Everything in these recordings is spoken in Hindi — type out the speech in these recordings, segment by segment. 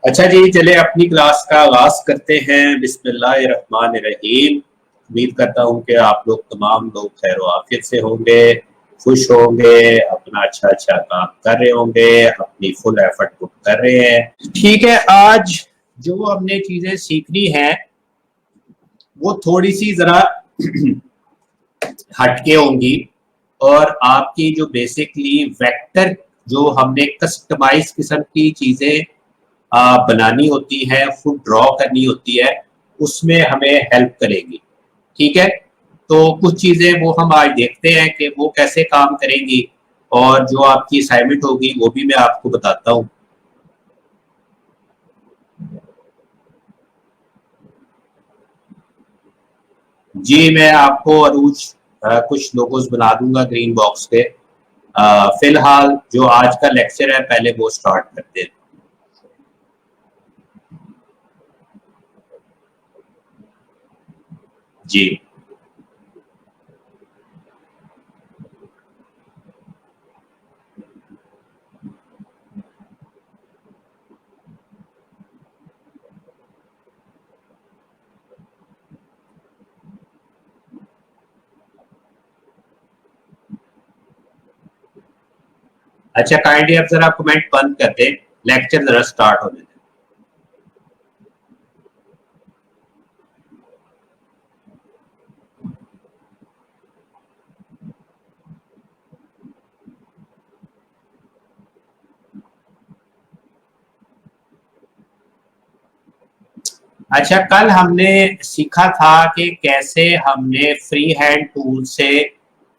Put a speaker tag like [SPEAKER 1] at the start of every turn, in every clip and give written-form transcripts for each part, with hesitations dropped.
[SPEAKER 1] अच्छा जी, चले अपनी क्लास का आगाज करते हैं। बिस्मिल्लाहिर्रहमानिर्रहीम। उम्मीद करता हूँ कि आप लोग तमाम लोग खैर आफियत से होंगे, खुश होंगे, अपना अच्छा अच्छा काम कर रहे होंगे, अपनी फुल एफर्ट पुट कर रहे हैं। ठीक है, आज जो हमने चीजें सीखनी है वो थोड़ी सी जरा हटके होंगी, और आपकी जो बेसिकली वेक्टर जो हमने कस्टमाइज किस्म की चीजें बनानी होती है, खुद ड्रॉ करनी होती है, उसमें हमें हेल्प करेगी। ठीक है, तो कुछ चीजें वो हम आज देखते हैं कि वो कैसे काम करेंगी, और जो आपकी असाइनमेंट होगी वो भी मैं आपको बताता हूँ। जी, मैं आपको अरूज कुछ लोगोस बना दूंगा ग्रीन बॉक्स पे। फिलहाल जो आज का लेक्चर है पहले वो स्टार्ट करते हैं। जी, अच्छा, काइंडली आप जरा कमेंट बंद कर दें, लेक्चर जरा स्टार्ट होने दें। अच्छा, कल हमने सीखा था कि कैसे हमने फ्री हैंड टूल से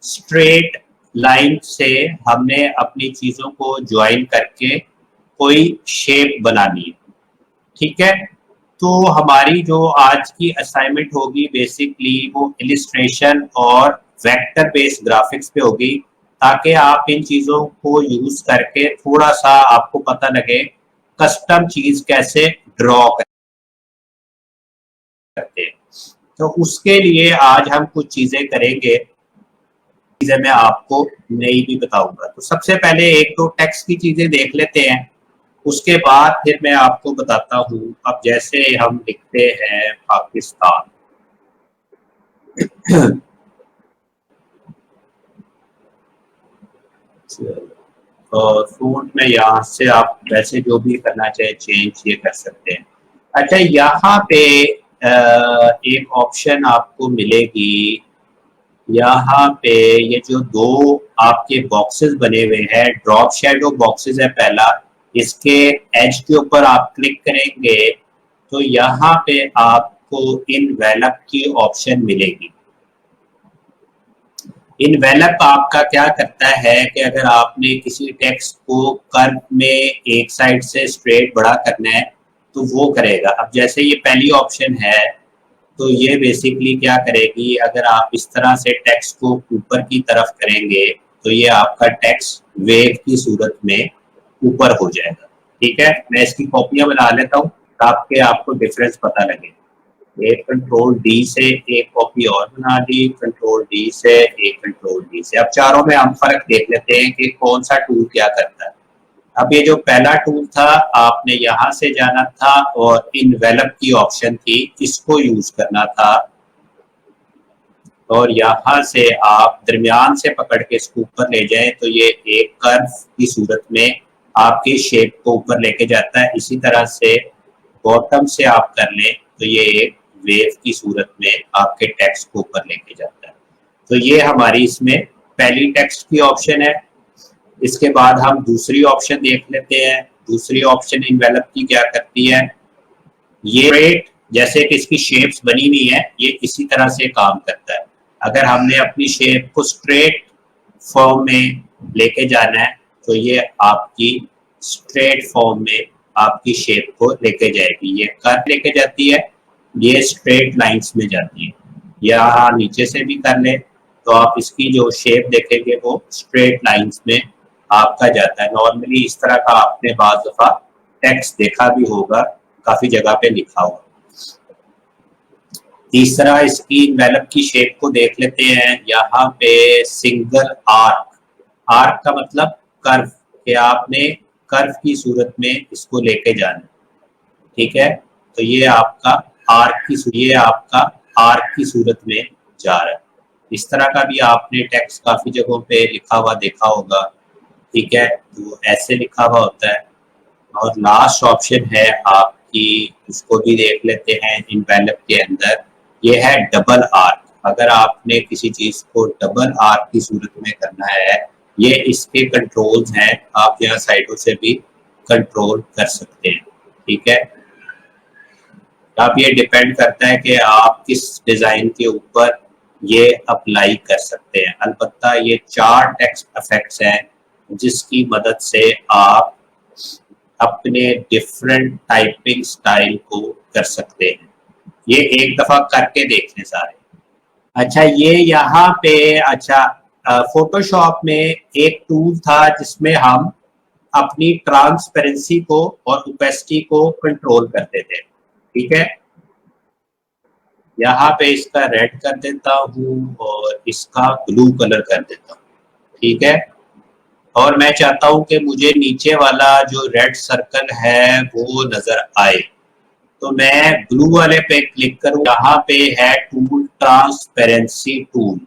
[SPEAKER 1] स्ट्रेट लाइन से हमने अपनी चीजों को ज्वाइन करके कोई शेप बनानी है। ठीक है, तो हमारी जो आज की असाइनमेंट होगी बेसिकली वो इलिस्ट्रेशन और वेक्टर बेस्ड ग्राफिक्स पे होगी, ताकि आप इन चीजों को यूज करके थोड़ा सा आपको पता लगे कस्टम चीज कैसे ड्रॉ करते हैं। तो उसके लिए आज हम कुछ चीजें करेंगे, चीजें मैं आपको नई भी बताऊंगा। तो सबसे पहले एक तो टेक्स्ट की चीजें देख लेते हैं, उसके बाद फिर मैं आपको बताता हूँ। अब जैसे हम लिखते हैं पाकिस्तान, और फ़ॉन्ट में यहाँ से आप वैसे जो भी करना चाहे चेंज ये कर सकते हैं। अच्छा, यहाँ पे एक ऑप्शन आपको मिलेगी, यहाँ पे ये जो दो आपके बॉक्सेस बने हुए हैं, ड्रॉप शेडो बॉक्सेस है पहला, इसके एज के ऊपर आप क्लिक करेंगे तो यहाँ पे आपको इनवेलप की ऑप्शन मिलेगी। इनवेलप आपका क्या करता है कि अगर आपने किसी टेक्स्ट को कर्व में एक साइड से स्ट्रेट बड़ा करना है तो वो करेगा। अब जैसे ये पहली ऑप्शन है, तो ये बेसिकली क्या करेगी, अगर आप इस तरह से टेक्स्ट को ऊपर की तरफ करेंगे तो ये आपका टेक्स्ट वेव की सूरत में ऊपर हो जाएगा। ठीक है, मैं इसकी कॉपियां बना लेता हूँ ताकि आपको डिफरेंस पता लगे। एक कंट्रोल डी से एक कॉपी और बना दी, कंट्रोल डी से एक, कंट्रोल डी से। अब चारों में हम फर्क देख लेते हैं कि कौन सा टूल क्या करता है। अब ये जो पहला टूल था, आपने यहां से जाना था और इनवेलप की ऑप्शन थी, इसको यूज करना था, और यहां से आप दरमियान से पकड़ के इसको ऊपर ले जाएं तो ये एक कर्व की सूरत में आपकी शेप को ऊपर लेके जाता है। इसी तरह से बॉटम से आप कर लें तो ये एक वेव की सूरत में आपके टेक्स्ट को ऊपर लेके जाता है। तो ये हमारी इसमें पहली टेक्स्ट की ऑप्शन है। इसके बाद हम दूसरी ऑप्शन देख लेते हैं। दूसरी ऑप्शन इनवेलप की क्या करती है, ये स्ट्रेट जैसे कि इसकी शेप्स बनी हुई है, ये इसी तरह से काम करता है। अगर हमने अपनी शेप को स्ट्रेट फॉर्म में लेके जाना है तो ये आपकी स्ट्रेट फॉर्म में आपकी शेप को लेके जाएगी। ये कर्व लेके जाती है, ये स्ट्रेट लाइंस में जाती है। या नीचे से भी कर ले तो आप इसकी जो शेप देखेंगे वो स्ट्रेट लाइंस में आपका जाता है। नॉर्मली इस तरह का आपने बाज़ दफा टेक्स्ट देखा भी होगा, काफी जगह पे लिखा हुआ। तीसरा, इसकी इनवेलप की शेप को देख लेते हैं। यहाँ पे सिंगल आर्क, आर्क का मतलब कर्व, कि आपने कर्व की सूरत में इसको लेके जाना। ठीक है, तो ये आपका आर्क की सूरत में जा रहा है। इस तरह का भी आपने टेक्स्ट काफी जगहों पे लिखा हुआ देखा होगा। ठीक है, तो ऐसे लिखा हुआ होता है। और लास्ट ऑप्शन है आपकी, उसको भी देख लेते हैं इनवेलप के अंदर, ये है डबल आर्क। अगर आपने किसी चीज को डबल आर्क की सूरत में करना है, ये इसके कंट्रोल्स हैं, आप यहाँ साइडों से भी कंट्रोल कर सकते हैं। ठीक है, अब ये डिपेंड करता है कि आप किस डिजाइन के ऊपर ये अप्लाई कर सकते हैं। अलबत्ता ये 4 टेक्स्ट इफेक्ट्स हैं जिसकी मदद से आप अपने डिफरेंट टाइपिंग स्टाइल को कर सकते हैं। ये एक दफा करके देख लें सारे। अच्छा, ये यहाँ पे अच्छा, फोटोशॉप में एक टूल था जिसमें हम अपनी ट्रांसपेरेंसी को और ओपेसिटी को कंट्रोल करते थे। ठीक है, यहाँ पे इसका रेड कर देता हूँ और इसका ब्लू कलर कर देता हूँ। ठीक है, और मैं चाहता हूँ कि मुझे नीचे वाला जो रेड सर्कल है वो नजर आए, तो मैं ब्लू वाले पे क्लिक करूँ। यहाँ पे है टूल ट्रांसपेरेंसी टूल,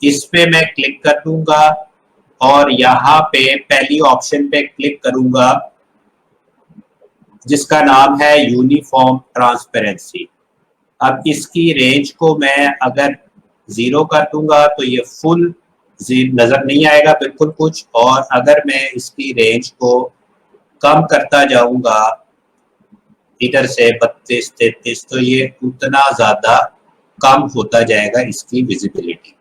[SPEAKER 1] इस पे मैं क्लिक कर दूंगा और यहाँ पे पहली ऑप्शन पे क्लिक करूंगा जिसका नाम है यूनिफॉर्म ट्रांसपेरेंसी। अब इसकी रेंज को मैं अगर 0 कर दूंगा तो ये फुल नजर नहीं आएगा बिल्कुल कुछ, और अगर मैं इसकी रेंज को कम करता जाऊंगा इधर से 32-33, तो ये उतना ज्यादा कम होता जाएगा इसकी विजिबिलिटी।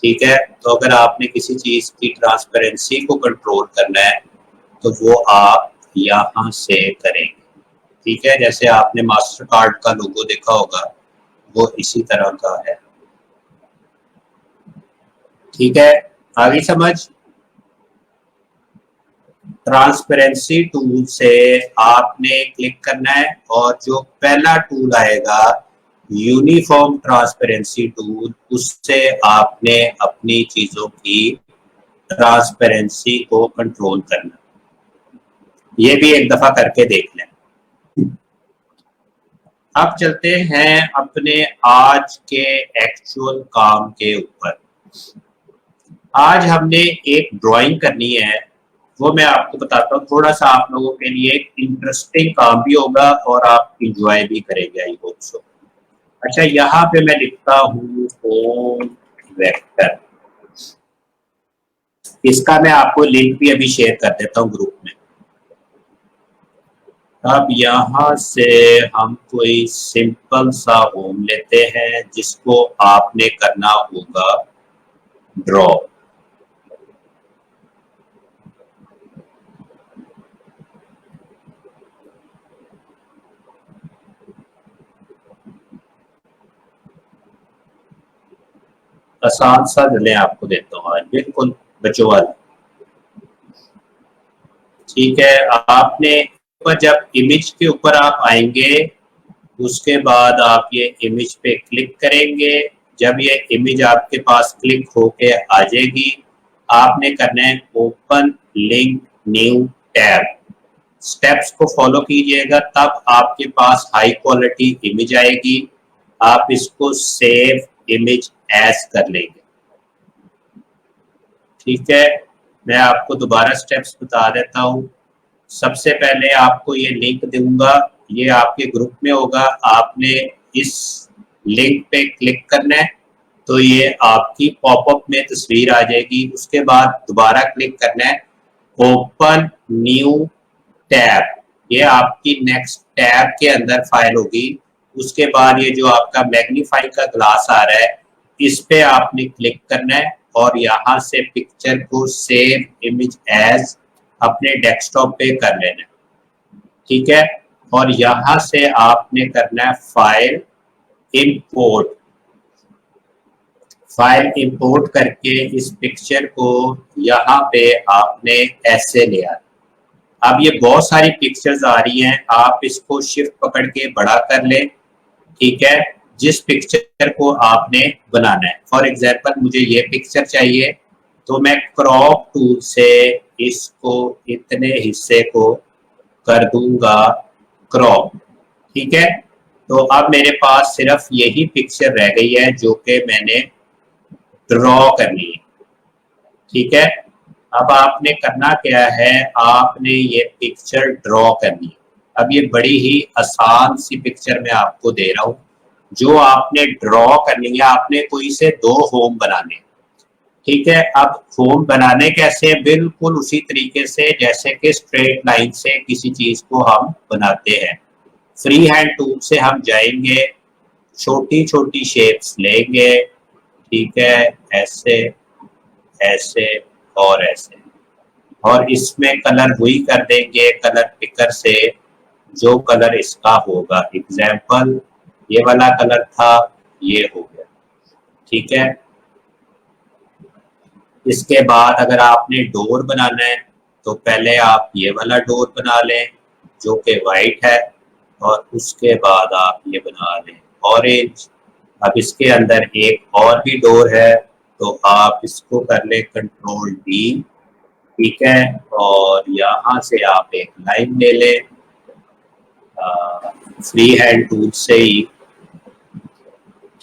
[SPEAKER 1] ठीक है, तो अगर आपने किसी चीज की ट्रांसपेरेंसी को कंट्रोल करना है तो वो आप यहाँ से करेंगे। ठीक है, जैसे आपने मास्टर कार्ड का लोगो देखा होगा, वो इसी तरह का है। ठीक है, आगे समझ। ट्रांसपेरेंसी टूल से आपने क्लिक करना है और जो पहला टूल आएगा यूनिफॉर्म ट्रांसपेरेंसी टूल, उससे आपने अपनी चीजों की ट्रांसपेरेंसी को कंट्रोल करना। ये भी एक दफा करके देख लें। अब चलते हैं अपने आज के एक्चुअल काम के ऊपर। आज हमने एक ड्राइंग करनी है, वो मैं आपको बताता हूँ। थोड़ा सा आप लोगों के लिए एक इंटरेस्टिंग काम भी होगा और आप इंजॉय भी करेंगे, आई होप सो। अच्छा, यहाँ पे मैं लिखता हूँ होम वेक्टर। इसका मैं आपको लिंक भी अभी शेयर कर देता हूँ ग्रुप में। अब यहाँ से हम कोई सिंपल सा होम लेते हैं जिसको आपने करना होगा ड्रॉ। आसान सा मैं आपको देता हूँ आज, बिल्कुल बच्चों वाला। ठीक है, आपने ऊपर जब इमेज के ऊपर आप आएंगे, उसके बाद आप ये इमेज पे क्लिक करेंगे। जब ये इमेज आपके पास क्लिक होके आ जाएगी, आपने करना है open link new tab. Steps को फॉलो कीजिएगा, तब आपके पास हाई क्वालिटी इमेज आएगी। आप इसको सेव इमेज एज कर लेंगे। ठीक है, मैं आपको दोबारा स्टेप्स बता देता हूँ। सबसे पहले आपको ये लिंक दूंगा, ये आपके ग्रुप में होगा। आपने इस लिंक पे क्लिक करना है तो ये आपकी पॉपअप में तस्वीर आ जाएगी। उसके बाद दोबारा क्लिक करना है ओपन न्यू टैब, ये आपकी नेक्स्ट टैब के अंदर फाइल होगी। उसके बाद ये जो आपका मैग्नीफाई का ग्लास आ रहा है, इस पे आपने क्लिक करना है और यहाँ से पिक्चर को सेव इमेज एज अपने डेस्कटॉप पे कर लेना है। ठीक है, और यहाँ से आपने करना है फाइल इंपोर्ट। फाइल इंपोर्ट करके इस पिक्चर को यहाँ पे आपने ऐसे ले आना। अब ये बहुत सारी पिक्चर्स आ रही हैं, आप इसको शिफ्ट पकड़ के बड़ा कर लें। ठीक है, जिस पिक्चर को आपने बनाना है। फॉर एग्जांपल मुझे ये पिक्चर चाहिए, तो मैं क्रॉप टूल से इसको इतने हिस्से को कर दूंगा क्रॉप। ठीक है, तो अब मेरे पास सिर्फ यही पिक्चर रह गई है जो कि मैंने ड्रॉ करनी है। ठीक है, अब आपने करना क्या है, आपने ये पिक्चर ड्रॉ करनी है। अब ये बड़ी ही आसान सी पिक्चर मैं आपको दे रहा हूँ जो आपने ड्रॉ करनी है। आपने कोई से 2 होम बनाने। ठीक है, अब होम बनाने कैसे, बिल्कुल उसी तरीके से जैसे कि स्ट्रेट लाइन से किसी चीज को हम बनाते हैं। फ्री हैंड टूल से हम जाएंगे, छोटी छोटी शेप्स लेंगे। ठीक है, ऐसे, ऐसे और ऐसे, और इसमें कलर हुई कर देंगे कलर पिकर से जो कलर इसका होगा। एग्जाम्पल ये वाला कलर था, ये हो गया। ठीक है, इसके बाद अगर आपने डोर बनाना है तो पहले आप ये वाला डोर बना लें जो कि वाइट है, और उसके बाद आप ये बना लें ऑरेंज। अब इसके अंदर एक और भी डोर है तो आप इसको कर लें कंट्रोल डी। ठीक है, और यहाँ से आप एक लाइन ले लें फ्री हैंड टूल से ही।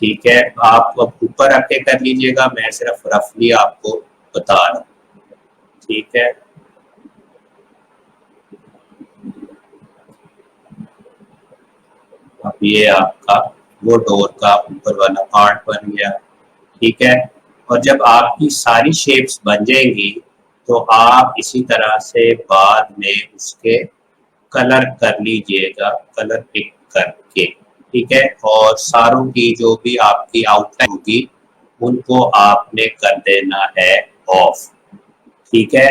[SPEAKER 1] ठीक है, आप अब ऊपर आके कर लीजिएगा, मैं सिर्फ रफली आपको बता रहा हूँ। ठीक है, अब ये आपका वो डोर का ऊपर वाला पार्ट बन गया। ठीक है, और जब आपकी सारी शेप्स बन जाएंगी तो आप इसी तरह से बाद में उसके कलर कर लीजिएगा, कलर पिक करके। ठीक है, और सारों की जो भी आपकी आउटलाइन होगी उनको आपने कर देना है ऑफ। ठीक है,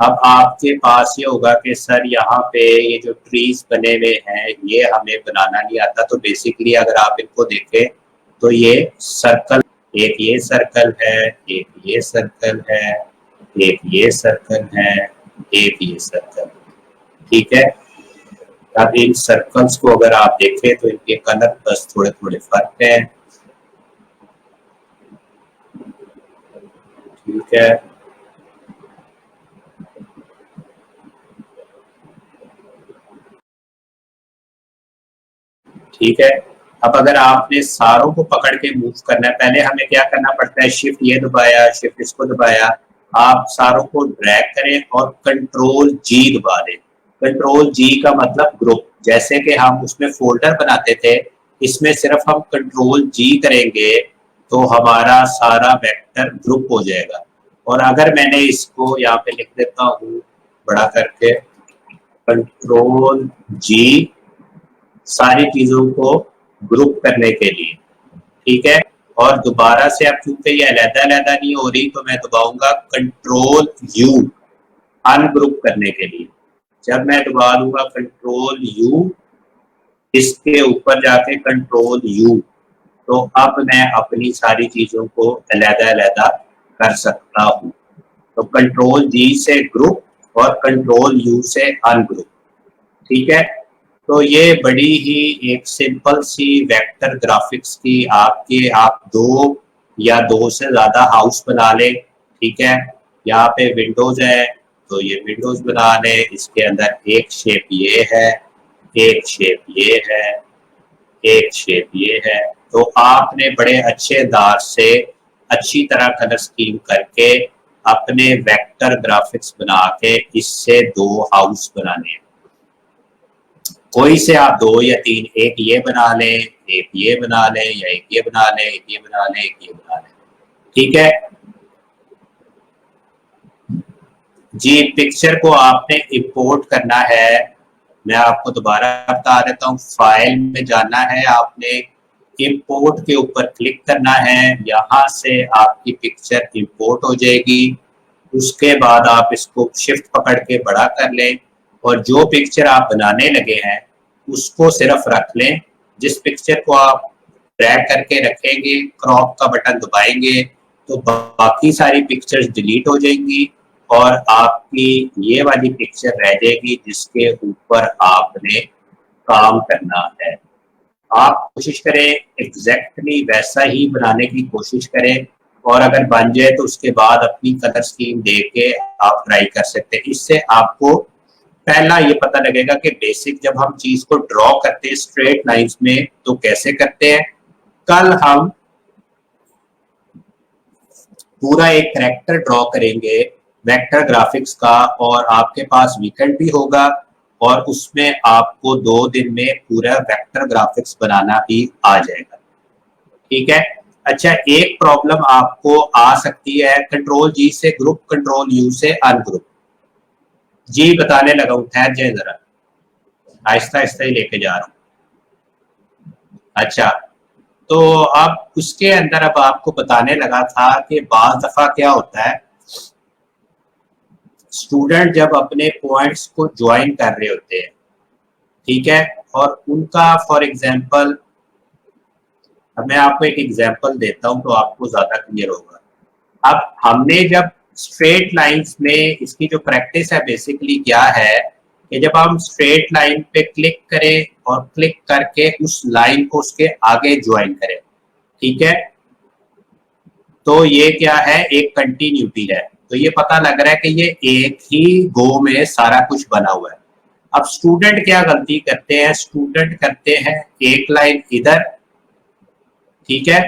[SPEAKER 1] अब आपके पास ये होगा कि सर यहाँ पे ये जो ट्रीज बने हुए हैं ये हमें बनाना नहीं आता। तो बेसिकली अगर आप इनको देखें तो ये सर्कल, एक ये सर्कल है, एक ये सर्कल है, एक ये सर्कल है, एक ये सर्कल। ठीक है, अब इन सर्कल्स को अगर आप देखें तो इनके कलर बस थोड़े थोड़े फर्क है। ठीक है, ठीक है, अब अगर आपने सारों को पकड़ के मूव करना है, पहले हमें क्या करना पड़ता है, शिफ्ट ये दबाया, शिफ्ट इसको दबाया, आप सारों को ड्रैग करें और कंट्रोल जी दबा दें। कंट्रोल जी का मतलब ग्रुप, जैसे कि हम उसमें फोल्डर बनाते थे, इसमें सिर्फ हम कंट्रोल जी करेंगे तो हमारा सारा वेक्टर ग्रुप हो जाएगा। और अगर मैंने इसको यहाँ पे लिख देता हूँ बड़ा करके, कंट्रोल जी सारी चीजों को ग्रुप करने के लिए। ठीक है, और दोबारा से अब क्योंकि ये अलग-अलग नहीं हो रही तो मैं दबाऊंगा कंट्रोल यू अनग्रुप करने के लिए। जब मैं दबा दूंगा कंट्रोल यू, इसके ऊपर जाके कंट्रोल यू, तो अब मैं अपनी सारी चीजों को अलग-अलग कर सकता हूँ। तो कंट्रोल जी से ग्रुप और कंट्रोल यू से अनग्रुप। ठीक है, तो ये बड़ी ही एक सिंपल सी वेक्टर ग्राफिक्स की आपके, आप 2 या 2 से ज्यादा हाउस बना लें। ठीक है, यहाँ पे विंडोज है तो ये विंडोज बना लें, इसके अंदर एक शेप ये है, एक शेप ये है, एक शेप ये है। तो आपने बड़े अच्छे अंदाज से अच्छी तरह कलर स्कीम करके अपने वेक्टर ग्राफिक्स बना के इससे 2 हाउस बनाने हैं। कोई से आप 2 या 3, एक ये बना लें, एक ये बना लें, या एक ये बना लें, एक ये बना लें, एक ये बना लें। ठीक है जी, पिक्चर को आपने इंपोर्ट करना है। मैं आपको दोबारा बता देता हूँ, फाइल में जाना है, आपने इंपोर्ट के ऊपर क्लिक करना है, यहाँ से आपकी पिक्चर इंपोर्ट हो जाएगी। उसके बाद आप इसको शिफ्ट पकड़ के बड़ा कर लें और जो पिक्चर आप बनाने लगे हैं उसको सिर्फ रख लें। जिस पिक्चर को आप ड्रैग करके रखेंगे, क्रॉप का बटन दबाएंगे तो बाकी सारी पिक्चर्स डिलीट हो जाएंगी और आपकी ये वाली पिक्चर रह जाएगी जिसके ऊपर आपने काम करना है। आप कोशिश करें एग्जैक्टली वैसा ही बनाने की कोशिश करें, और अगर बन जाए तो उसके बाद अपनी कलर स्कीम दे के आप ट्राई कर सकते हैं। इससे आपको पहला ये पता लगेगा कि बेसिक जब हम चीज को ड्रॉ करते हैं स्ट्रेट लाइंस में तो कैसे करते हैं। कल हम पूरा एक कैरेक्टर ड्रॉ करेंगे वेक्टर ग्राफिक्स का, और आपके पास वीकेंड भी होगा और उसमें आपको 2 दिन में पूरा वेक्टर ग्राफिक्स बनाना भी आ जाएगा। ठीक है। अच्छा, एक प्रॉब्लम आपको आ सकती है, कंट्रोल जी से ग्रुप, कंट्रोल यू से अनग्रुप। जी बताने लगा हूं, ठहर जाए जरा, आहिस्ता आहिस्ता ही लेके जा रहा हूं। अच्छा, तो अब उसके अंदर अब आपको बताने लगा था कि बाज दफा क्या होता है, स्टूडेंट जब अपने पॉइंट्स को ज्वाइन कर रहे होते हैं, ठीक है, और उनका फॉर एग्जांपल, अब मैं आपको एक एग्जांपल देता हूं तो आपको ज्यादा क्लियर होगा। अब हमने जब स्ट्रेट लाइंस में, इसकी जो प्रैक्टिस है बेसिकली क्या है कि जब हम स्ट्रेट लाइन पे क्लिक करें और क्लिक करके उस लाइन को उसके आगे ज्वाइन करें, ठीक है, तो ये क्या है, एक कंटिन्यूटी है। तो ये पता लग रहा है कि ये एक ही गो में सारा कुछ बना हुआ है। अब स्टूडेंट क्या गलती करते हैं, स्टूडेंट करते हैं एक लाइन इधर, ठीक है,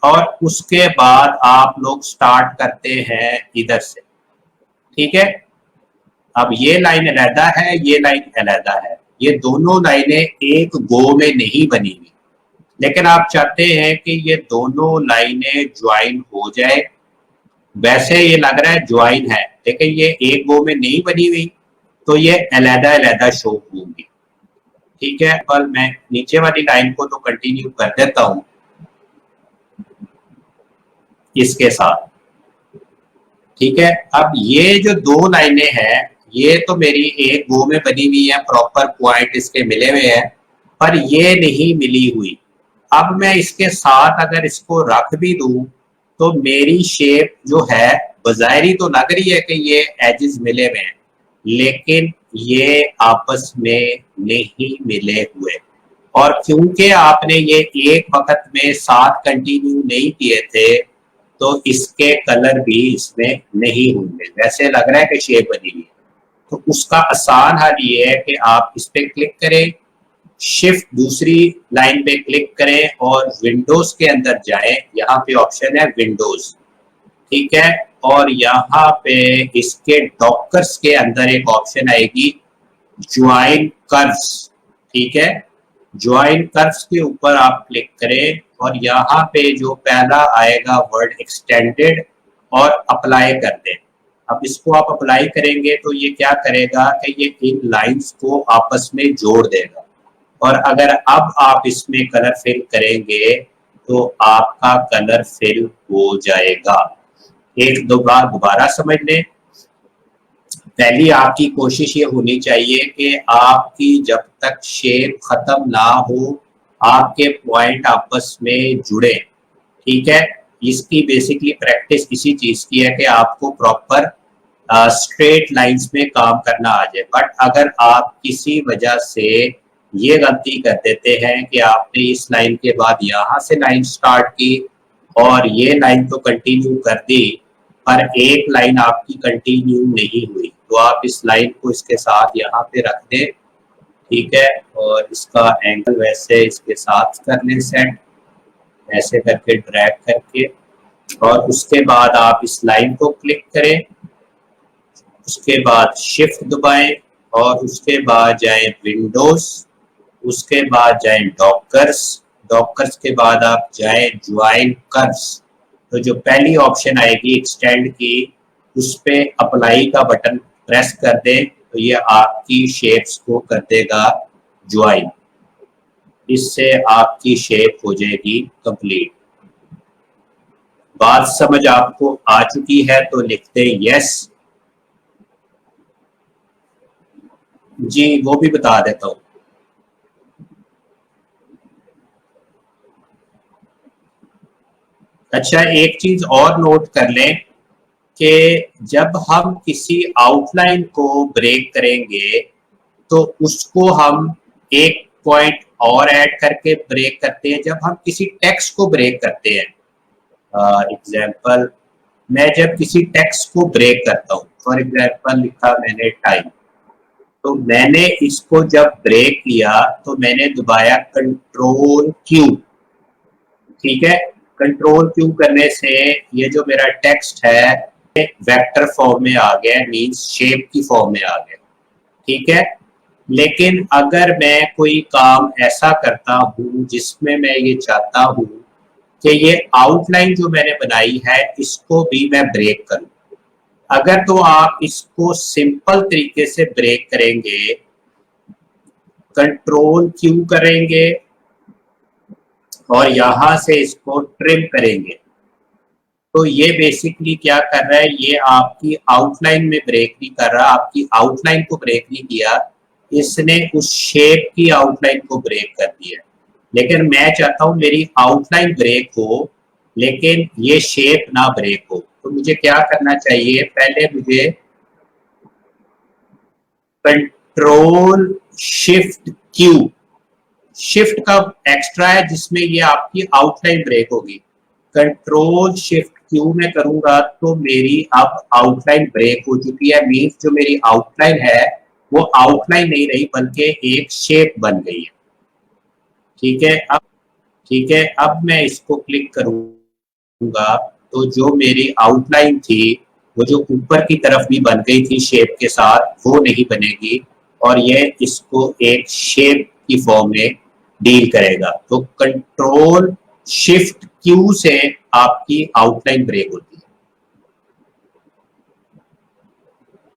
[SPEAKER 1] और उसके बाद आप लोग स्टार्ट करते हैं इधर से, ठीक है। अब ये लाइन अलहदा है, ये लाइन अलहदा है, ये दोनों लाइनें एक गो में नहीं बनी हुई, लेकिन आप चाहते हैं कि ये दोनों लाइनें ज्वाइन हो जाए। वैसे ये लग रहा है ज्वाइन है, लेकिन ये एक गो में नहीं बनी हुई, तो ये अलहदा अलहदा शो होंगी। ठीक है, पर मैं नीचे वाली लाइन को तो कंटिन्यू कर देता हूं इसके साथ, ठीक है। अब ये जो 2 लाइनें हैं, ये तो मेरी एक गो में बनी हुई है, प्रॉपर पॉइंट इसके मिले हुए हैं, पर ये नहीं मिली हुई। अब मैं इसके साथ अगर इसको रख भी दूं तो मेरी शेप जो है बजायरी तो लग रही है कि ये एजेस मिले हुए हैं, लेकिन ये आपस में नहीं मिले हुए। और क्योंकि आपने ये एक वक्त में 7 कंटिन्यू नहीं किए थे, तो इसके कलर भी इसमें नहीं होंगे। वैसे लग रहा है कि शेप बनी हुई है, तो उसका आसान हल ये है कि आप इस पे क्लिक करें, शिफ्ट दूसरी लाइन पे क्लिक करें और विंडोज के अंदर जाएं। यहाँ पे ऑप्शन है विंडोज, ठीक है, और यहाँ पे इसके डॉकर्स के अंदर एक ऑप्शन आएगी ज्वाइन कर्व्स, ठीक है। ज्वाइन कर्व्स के ऊपर आप क्लिक करें और यहाँ पे जो पहला आएगा वर्ड एक्सटेंडेड, और अप्लाई कर दें। अब इसको आप अप्लाई करेंगे तो ये क्या करेगा कि ये इन लाइंस को आपस में जोड़ देगा। और अगर अब आप इसमें कलर फिल करेंगे तो आपका कलर फिल हो जाएगा। एक दो बार दोबारा समझ लें। पहली आपकी कोशिश ये होनी चाहिए कि आपकी जब तक शेप खत्म ना हो, आपके पॉइंट आपस में जुड़े, ठीक है। इसकी बेसिकली प्रैक्टिस इसी चीज की है कि आपको प्रॉपर स्ट्रेट लाइंस में काम करना आ जाए। बट अगर आप किसी वजह से ये गलती कर देते हैं कि आपने इस लाइन के बाद यहाँ से लाइन स्टार्ट की और ये लाइन तो कंटिन्यू कर दी, पर एक लाइन आपकी कंटिन्यू नहीं हुई, तो आप इस लाइन को इसके साथ यहाँ पे रख दें, ठीक है, और इसका एंगल वैसे इसके साथ कर लें सेट, ऐसे करके ड्रैग करके, और उसके बाद आप इस लाइन को क्लिक करें, उसके बाद शिफ्ट दबाएं और उसके बाद जाएं विंडोज, उसके बाद जाएं डॉकर्स, डॉकर्स के बाद आप जाएं ज्वाइन कर्व्स। तो जो पहली ऑप्शन आएगी एक्सटेंड की, उस पे अप्लाई का बटन प्रेस कर दें तो ये आपकी शेप्स को कर देगा ज्वाइन। इससे आपकी शेप हो जाएगी कंप्लीट। बात समझ आपको आ चुकी है तो लिखते हैं यस। जी वो भी बता देता हूं। अच्छा, एक चीज और नोट कर लें कि जब हम किसी आउटलाइन को ब्रेक करेंगे तो उसको हम एक पॉइंट और ऐड करके ब्रेक करते हैं जब हम किसी टेक्स्ट को ब्रेक करते हैं। एग्जाम्पल, मैं जब किसी टेक्स्ट को ब्रेक करता हूँ, फॉर एग्जाम्पल लिखा मैंने टाइम, तो मैंने इसको जब ब्रेक किया तो मैंने दबाया कंट्रोल क्यू, ठीक है। कंट्रोल क्यू करने से ये जो मेरा टेक्स्ट है वेक्टर फॉर्म में आ गया, मींस शेप की फॉर्म में आ गया, ठीक है। लेकिन अगर मैं कोई काम ऐसा करता हूं जिसमें मैं ये चाहता हूं कि ये आउटलाइन जो मैंने बनाई है इसको भी मैं ब्रेक करूं, अगर तो आप इसको सिंपल तरीके से ब्रेक करेंगे, कंट्रोल क्यू करेंगे और यहां से इसको ट्रिम करेंगे, तो ये बेसिकली क्या कर रहा है, ये आपकी आउटलाइन में ब्रेक नहीं कर रहा, आपकी आउटलाइन को ब्रेक नहीं किया, इसने उस शेप की आउटलाइन को ब्रेक कर दिया। लेकिन मैं चाहता हूं मेरी आउटलाइन ब्रेक हो लेकिन ये शेप ना ब्रेक हो, तो मुझे क्या करना चाहिए, पहले मुझे कंट्रोल शिफ्ट क्यू, शिफ्ट का एक्स्ट्रा है जिसमें ये आपकी आउटलाइन ब्रेक होगी, कंट्रोल शिफ्ट क्यू में करूंगा तो मेरी अब आउटलाइन ब्रेक हो चुकी है, मीन्स जो मेरी आउटलाइन है वो आउटलाइन नहीं रही बल्कि एक शेप बन गई है, ठीक है। अब ठीक है, अब मैं इसको क्लिक करूंगा तो जो मेरी आउटलाइन थी वो जो ऊपर की तरफ भी बन गई थी शेप के साथ वो नहीं बनेगी और ये इसको एक शेप की फॉर्म में डील करेगा। तो कंट्रोल शिफ्ट क्यू से आपकी आउटलाइन ब्रेक होती है।